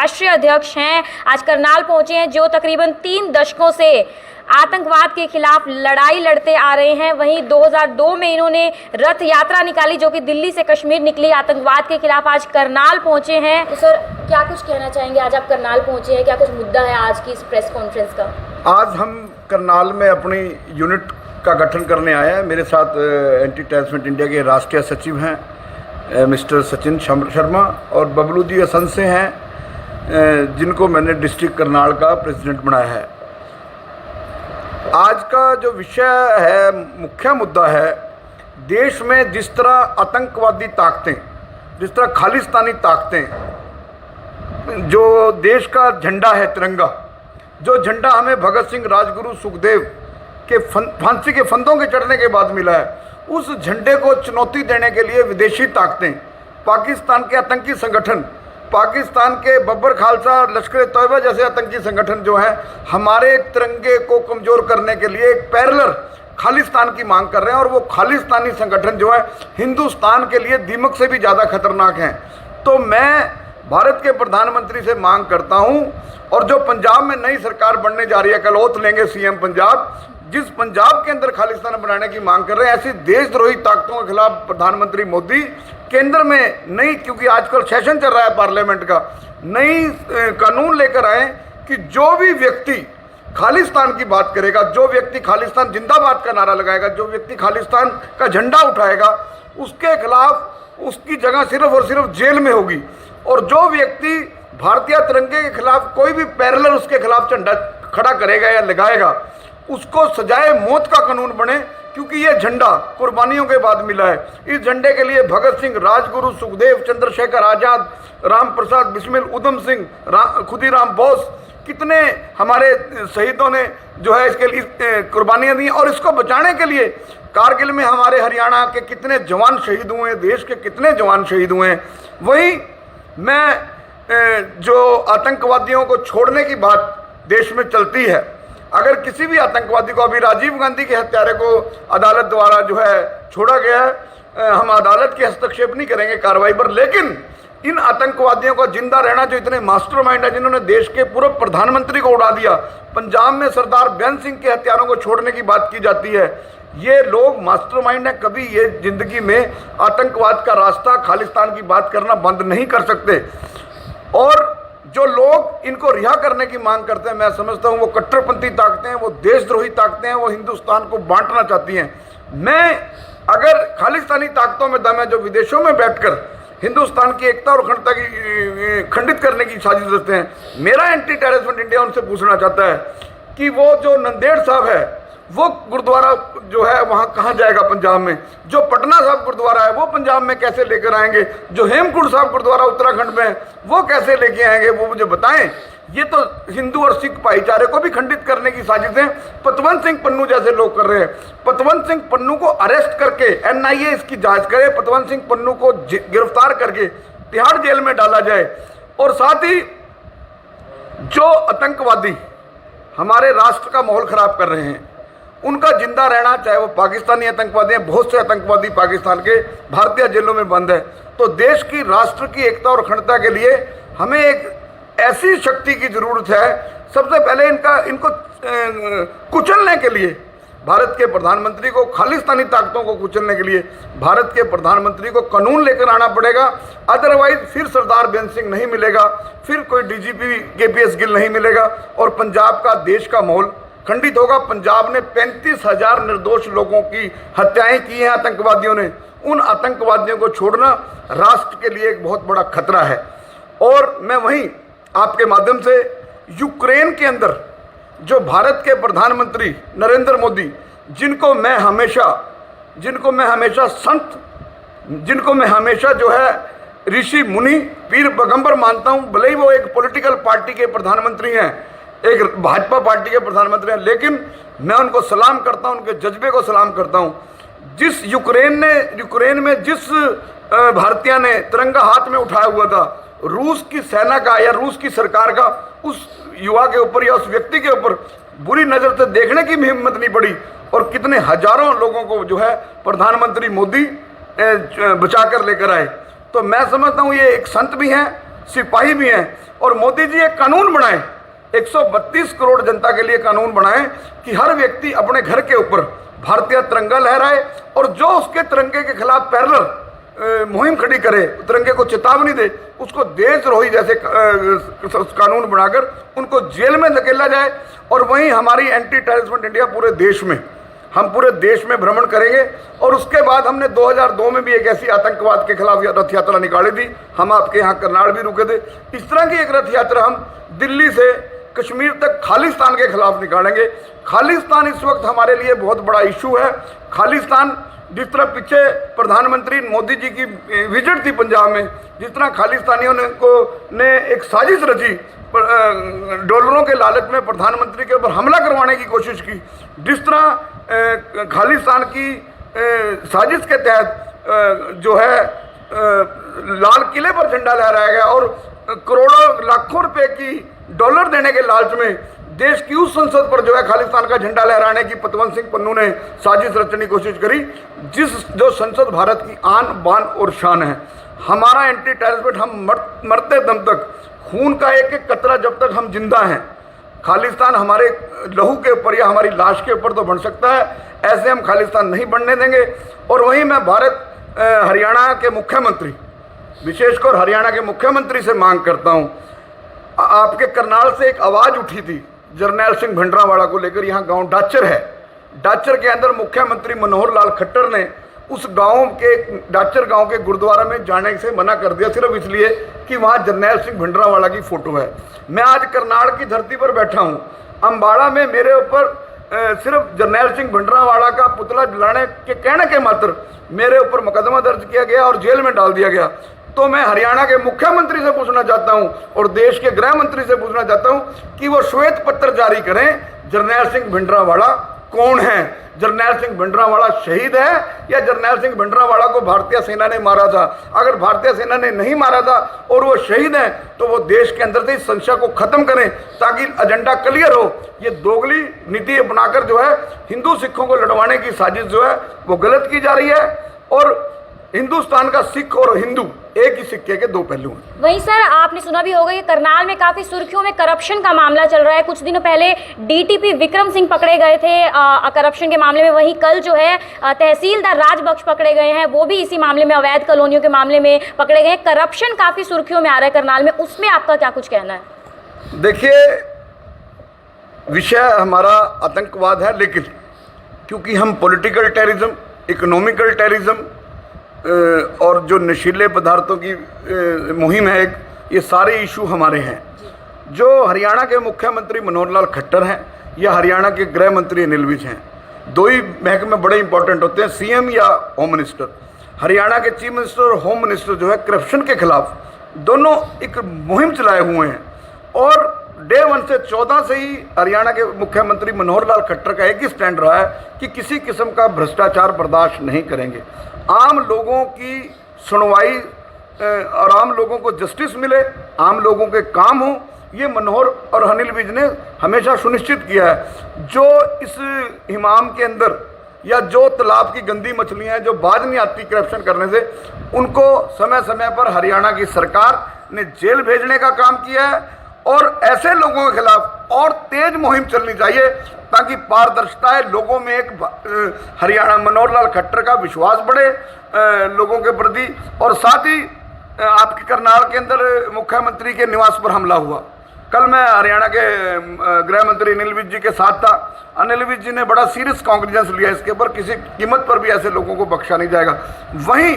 राष्ट्रीय अध्यक्ष हैं, आज करनाल पहुंचे हैं, जो तकरीबन 3 दशकों से आतंकवाद के खिलाफ लड़ाई लड़ते आ रहे हैं। वहीं 2002 में इन्होंने रथ यात्रा निकाली जो कि दिल्ली से कश्मीर निकली आतंकवाद के खिलाफ। आज करनाल पहुंचे हैं। तो सर, क्या कुछ कहना चाहेंगे? आज आप करनाल पहुंचे हैं, क्या कुछ मुद्दा है आज की इस प्रेस कॉन्फ्रेंस का? आज हम करनाल में अपनी यूनिट का गठन करने आए हैं। मेरे साथ एंटी टेररिज्म इंडिया के राष्ट्रीय सचिव हैं मिस्टर सचिन शर्मा, और बबलू जी असंध से हैं जिनको मैंने डिस्ट्रिक्ट करनाल का प्रेसिडेंट बनाया है। आज का जो विषय है, मुख्य मुद्दा है, देश में जिस तरह आतंकवादी ताकतें, जिस तरह खालिस्तानी ताकतें, जो देश का झंडा है तिरंगा, जो झंडा हमें भगत सिंह, राजगुरु, सुखदेव के फांसी के फंदों के चढ़ने के बाद मिला है, उस झंडे को चुनौती देने के लिए विदेशी ताकतें, पाकिस्तान के आतंकी संगठन, पाकिस्तान के बब्बर खालसा, लश्कर तैयबा जैसे आतंकी संगठन जो हैं, हमारे तिरंगे को कमज़ोर करने के लिए एक पैरेलल खालिस्तान की मांग कर रहे हैं। और वो खालिस्तानी संगठन जो है हिंदुस्तान के लिए दीमक से भी ज़्यादा खतरनाक हैं। तो मैं भारत के प्रधानमंत्री से मांग करता हूं, और जो पंजाब में नई सरकार बनने जा रही है, कल ओथ लेंगे सीएम पंजाब, जिस पंजाब के अंदर खालिस्तान बनाने की मांग कर रहे हैं, ऐसी देशद्रोही ताकतों के खिलाफ प्रधानमंत्री मोदी केंद्र में नई, क्योंकि आजकल सेशन चल रहा है पार्लियामेंट का, नई कानून लेकर आए कि जो भी व्यक्ति खालिस्तान की बात करेगा, जो व्यक्ति खालिस्तान जिंदाबाद का नारा लगाएगा, जो व्यक्ति खालिस्तान का झंडा उठाएगा, उसके खिलाफ उसकी जगह सिर्फ और सिर्फ जेल में होगी। और जो व्यक्ति भारतीय तिरंगे के खिलाफ कोई भी पैरेलल उसके खिलाफ झंडा खड़ा करेगा या लगाएगा, उसको सजाए मौत का कानून बने, क्योंकि ये झंडा कुर्बानियों के बाद मिला है। इस झंडे के लिए भगत सिंह, राजगुरु, सुखदेव, चंद्रशेखर आजाद, राम प्रसाद बिस्मिल, उधम सिंह, खुदीराम बोस, कितने हमारे शहीदों ने जो है इसके लिए कुर्बानियाँ दी। और इसको बचाने के लिए कारगिल में हमारे हरियाणा के कितने जवान शहीद हुए हैं, देश के कितने जवान शहीद हुए हैं। वहीं मैं जो आतंकवादियों को छोड़ने की बात देश में चलती है, अगर किसी भी आतंकवादी को, अभी राजीव गांधी के हत्यारे को अदालत द्वारा जो है छोड़ा गया है, हम अदालत के हस्तक्षेप नहीं करेंगे कार्रवाई पर, लेकिन इन आतंकवादियों का जिंदा रहना, जो इतने मास्टरमाइंड है, जिन्होंने देश के पूर्व प्रधानमंत्री को उड़ा दिया, पंजाब में सरदार बेअंत सिंह के हत्यारों को छोड़ने की बात की जाती है, ये लोग मास्टरमाइंड है। कभी ये जिंदगी में आतंकवाद का रास्ता, खालिस्तान की बात करना बंद नहीं कर सकते। और जो लोग इनको रिहा करने की मांग करते हैं, मैं समझता हूँ वो कट्टरपंथी ताकतें हैं, वो देशद्रोही ताकतें हैं, वो हिंदुस्तान को बांटना चाहती हैं। मैं, अगर खालिस्तानी ताकतों में दम है जो विदेशों में बैठकर हिंदुस्तान की एकता और अखंडता की खंडित करने की साजिश रचते हैं, मेरा एंटी टेररिज्म इंडिया उनसे पूछना चाहता है कि वो जो नंदेड़ साहब है, वो गुरुद्वारा जो है वहाँ कहाँ जाएगा पंजाब में? जो पटना साहब गुरुद्वारा है वो पंजाब में कैसे लेकर आएंगे? जो हेमकुंड साहब गुरुद्वारा उत्तराखंड में है वो कैसे लेके आएंगे? वो मुझे बताएं। ये तो हिंदू और सिख भाईचारे को भी खंडित करने की साजिशें पतवंत सिंह पन्नू जैसे लोग कर रहे हैं। पतवंत सिंह पन्नू को अरेस्ट करके एनआईए इसकी जांच करे, पतवंत सिंह पन्नू को गिरफ्तार करके तिहाड़ जेल में डाला जाए। और साथ ही जो आतंकवादी हमारे राष्ट्र का माहौल खराब कर रहे हैं, उनका जिंदा रहना, चाहे वो पाकिस्तानी आतंकवादी हैं, बहुत से आतंकवादी पाकिस्तान के भारतीय जेलों में बंद है। तो देश की, राष्ट्र की एकता और अखंडता के लिए हमें एक ऐसी शक्ति की जरूरत है। सबसे पहले इनको कुचलने के लिए भारत के प्रधानमंत्री को, खालिस्तानी ताकतों को कुचलने के लिए भारत के प्रधानमंत्री को कानून लेकर आना पड़ेगा। अदरवाइज फिर सरदार बेअंत सिंह नहीं मिलेगा, फिर कोई डीजीपी केपीएस गिल नहीं मिलेगा, और पंजाब का, देश का माहौल खंडित होगा। पंजाब ने 35,000 निर्दोष लोगों की हत्याएं की हैं आतंकवादियों ने। उन आतंकवादियों को छोड़ना राष्ट्र के लिए एक बहुत बड़ा खतरा है। और मैं वहीं आपके माध्यम से यूक्रेन के अंदर जो भारत के प्रधानमंत्री नरेंद्र मोदी, जिनको मैं हमेशा संत, जिनको मैं हमेशा जो है ऋषि मुनि, पीर पैगंबर मानता हूँ, भले ही वो एक पॉलिटिकल पार्टी के प्रधानमंत्री हैं, एक भाजपा पार्टी के प्रधानमंत्री हैं, लेकिन मैं उनको सलाम करता हूं, उनके जज्बे को सलाम करता हूं। जिस यूक्रेन में जिस भारतीय ने तिरंगा हाथ में उठाया हुआ था, रूस की सेना का या रूस की सरकार का उस युवा के ऊपर या उस व्यक्ति के ऊपर बुरी नज़र से देखने की भी हिम्मत नहीं पड़ी, और कितने हजारों लोगों को जो है प्रधानमंत्री मोदी बचा कर लेकर आए। तो मैं समझता हूँ ये एक संत भी हैं सिपाही भी हैं। और मोदी जी एक कानून बनाए, 132 करोड़ जनता के लिए कानून बनाए कि हर व्यक्ति अपने घर के ऊपर भारतीय तिरंगा लहराए और जो उसके तिरंगे के खिलाफ पैरेलल मुहिम खड़ी करे, तिरंगे को चेतावनी दे, उसको देशद्रोही जैसे कानून बनाकर उनको जेल में धकेला जाए। और वहीं हमारी एंटी टेररिज्म इंडिया पूरे देश में, हम पूरे देश में भ्रमण करेंगे। और उसके बाद हमने 2002 में भी एक ऐसी आतंकवाद के खिलाफ रथ यात्रा निकाली थी, हम आपके यहाँ करनाल भी रुके थे। इस तरह की एक रथ यात्रा हम दिल्ली से कश्मीर तक खालिस्तान के खिलाफ निकालेंगे। खालिस्तान इस वक्त हमारे लिए बहुत बड़ा इशू है। खालिस्तान, जिस तरह पीछे प्रधानमंत्री मोदी जी की विजिट थी पंजाब में, जिस तरह खालिस्तानियों ने एक साजिश रची, डॉलरों के लालच में प्रधानमंत्री के ऊपर हमला करवाने की कोशिश की, जिस तरह खालिस्तान की साजिश के तहत जो है लाल किले पर झंडा लहराया गया और करोड़ों लाखों रुपए की डॉलर देने के लालच में देश की उस संसद पर जो है खालिस्तान का झंडा लहराने की पतवंत सिंह पन्नू ने साजिश रचने की कोशिश करी। जो संसद भारत की आन बान और शान है, हमारा एंटी टेररिज्म, हम मरते दम तक खून का एक एक कतरा जब तक हम जिंदा हैं, खालिस्तान हमारे लहू के ऊपर या हमारी लाश के ऊपर तो बन सकता है, ऐसे हम खालिस्तान नहीं बनने देंगे। और वहीं मैं हरियाणा के मुख्यमंत्री, विशेषकर हरियाणा के मुख्यमंत्री से मांग करता हूं, आपके करनाल से एक आवाज़ उठी थी जरनैल सिंह भिंडरावाला को लेकर। यहाँ गांव डाचर है, डाचर के अंदर मुख्यमंत्री मनोहर लाल खट्टर ने उस गांव के, डाचर गांव के गुरुद्वारा में जाने से मना कर दिया, सिर्फ इसलिए कि वहाँ जरनैल सिंह भिंडरावाला की फ़ोटो है। मैं आज करनाल की धरती पर बैठा हूँ, अम्बाड़ा में मेरे ऊपर सिर्फ जरनैल सिंह भिंडरावाला का पुतला जलाने के कहने के मात्र मेरे ऊपर मुकदमा दर्ज किया गया और जेल में डाल दिया गया। तो मैं हरियाणा के मुख्यमंत्री से पूछना चाहता हूं और देश के गृह मंत्री से पूछना चाहता हूं कि वो श्वेत पत्र जारी करें, जरनैल सिंह भिंडरावाला कौन है? जरनैल सिंह भिंडरावाला शहीद है या जरनैल सिंह भिंडरावाला को भारतीय सेना ने मारा था? अगर भारतीय सेना ने नहीं मारा था और वो शहीद है तो वो देश के अंदर से इस संशय को खत्म करें ताकि एजेंडा क्लियर हो। ये दोगली नीति अपनाकर जो है हिंदू सिखों को लड़वाने की साजिश जो है वो गलत की जा रही है। और हिंदुस्तान का सिख और हिंदू एक ही सिक्के के दो पहलू हैं। वहीं सर, आपने सुना भी होगा कि करनाल में काफी सुर्खियों में करप्शन का मामला चल रहा है। कुछ दिनों पहले डीटीपी विक्रम सिंह पकड़े गए थे करप्शन के मामले में। वहीं कल जो है तहसीलदार राजबख्श पकड़े गए हैं, वो भी इसी मामले में, अवैध कॉलोनियों के मामले में पकड़े गए। करप्शन काफी सुर्खियों में आ रहा है करनाल में, उसमें आपका क्या कुछ कहना है? देखिए, विषय हमारा आतंकवाद है, लेकिन क्योंकि हम पॉलिटिकल टेररिज्म, इकोनॉमिकल टेररिज्म और जो नशीले पदार्थों की मुहिम है, ये सारे इशू हमारे हैं। जो हरियाणा के मुख्यमंत्री मनोहर लाल खट्टर हैं या हरियाणा के गृह मंत्री अनिल विज हैं, दो ही महकमे बड़े इंपॉर्टेंट होते हैं, सीएम या होम मिनिस्टर। हरियाणा के चीफ मिनिस्टर और होम मिनिस्टर जो है करप्शन के खिलाफ दोनों एक मुहिम चलाए हुए हैं। और डे 1 से 14 से ही हरियाणा के मुख्यमंत्री मनोहर लाल खट्टर का एक ही स्टैंड रहा है कि किसी किस्म का भ्रष्टाचार बर्दाश्त नहीं करेंगे। आम लोगों की सुनवाई और आम लोगों को जस्टिस मिले, आम लोगों के काम हो, ये मनोहर और अनिल विज ने हमेशा सुनिश्चित किया है। जो इस हिमाम के अंदर या जो तालाब की गंदी मछलियां हैं जो बाज नहीं आती करप्शन करने से, उनको समय समय पर हरियाणा की सरकार ने जेल भेजने का काम किया है। और ऐसे लोगों के खिलाफ और तेज मुहिम चलनी चाहिए ताकि पारदर्शिता है, लोगों में एक हरियाणा मनोहर लाल खट्टर का विश्वास बढ़े लोगों के प्रति। और साथ ही आपके करनाल के अंदर मुख्यमंत्री के निवास पर हमला हुआ। कल मैं हरियाणा के गृह मंत्री अनिल विज जी के साथ था। अनिल विज जी ने बड़ा सीरियस कॉन्ग्निजेंस लिया इसके ऊपर, किसी कीमत पर भी ऐसे लोगों को बख्शा नहीं जाएगा। वहीं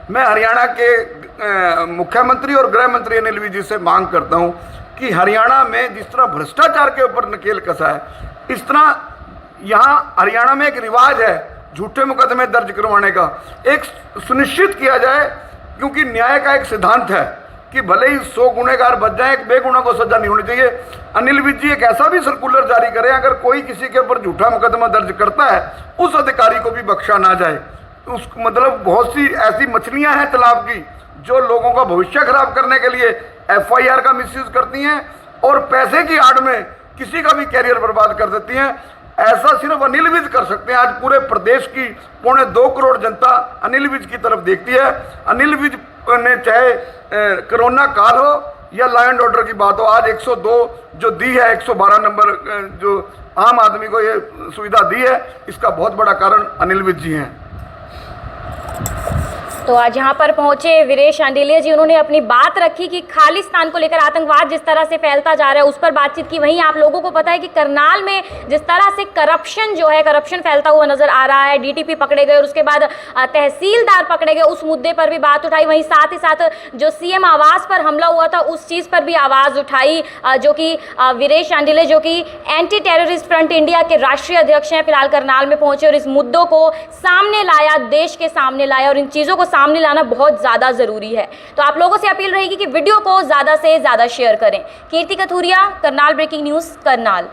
मैं हरियाणा के मुख्यमंत्री और गृह मंत्री अनिल विज जी से मांग करता हूं कि हरियाणा में जिस तरह भ्रष्टाचार के ऊपर नकेल कसा है, इस तरह यहाँ हरियाणा में एक रिवाज है झूठे मुकदमे दर्ज करवाने का, एक सुनिश्चित किया जाए, क्योंकि न्याय का एक सिद्धांत है कि भले ही 100 गुनहगार बच जाए, एक बेगुनाह को सजा नहीं होनी चाहिए। अनिल विज जी एक ऐसा भी सर्कुलर जारी करें, अगर कोई किसी के ऊपर झूठा मुकदमा दर्ज करता है उस अधिकारी को भी बख्शा ना जाए। उस मतलब बहुत सी ऐसी मछलियां हैं तालाब की जो लोगों का भविष्य खराब करने के लिए FIR का मिसयूज करती हैं और पैसे की आड़ में किसी का भी कैरियर बर्बाद कर देती हैं। ऐसा सिर्फ अनिल विज कर सकते हैं। आज पूरे प्रदेश की 2.25 करोड़ जनता अनिल विज की तरफ देखती है। अनिल विज ने, चाहे कोरोना काल हो या लॉ एंड ऑर्डर की बात हो, आज 102 जो दी है, 112 नंबर जो आम आदमी को ये सुविधा दी है, इसका बहुत बड़ा कारण अनिल विज जी हैं। तो आज यहाँ पर पहुंचे वीरेश शांडिल्य जी, उन्होंने अपनी बात रखी कि खालिस्तान को लेकर आतंकवाद जिस तरह से फैलता जा रहा है उस पर बातचीत की। वहीं आप लोगों को पता है कि करनाल में जिस तरह से करप्शन फैलता हुआ नजर आ रहा है, डीटीपी पकड़े गए और उसके बाद तहसीलदार पकड़े गए, उस मुद्दे पर भी बात उठाई। वहीं साथ ही साथ जो सीएम आवास पर हमला हुआ था उस चीज पर भी आवाज उठाई, जो कि वीरेश शांडिल्य जो कि एंटी टेररिस्ट फ्रंट इंडिया के राष्ट्रीय अध्यक्ष हैं, फिलहाल करनाल में पहुंचे और इस मुद्दों को सामने लाया, देश के सामने लाया, और इन चीजों को सामने लाना बहुत ज्यादा जरूरी है। तो आप लोगों से अपील रहेगी कि वीडियो को ज्यादा से ज्यादा शेयर करें। कीर्ति कथूरिया, करनाल ब्रेकिंग न्यूज, करनाल।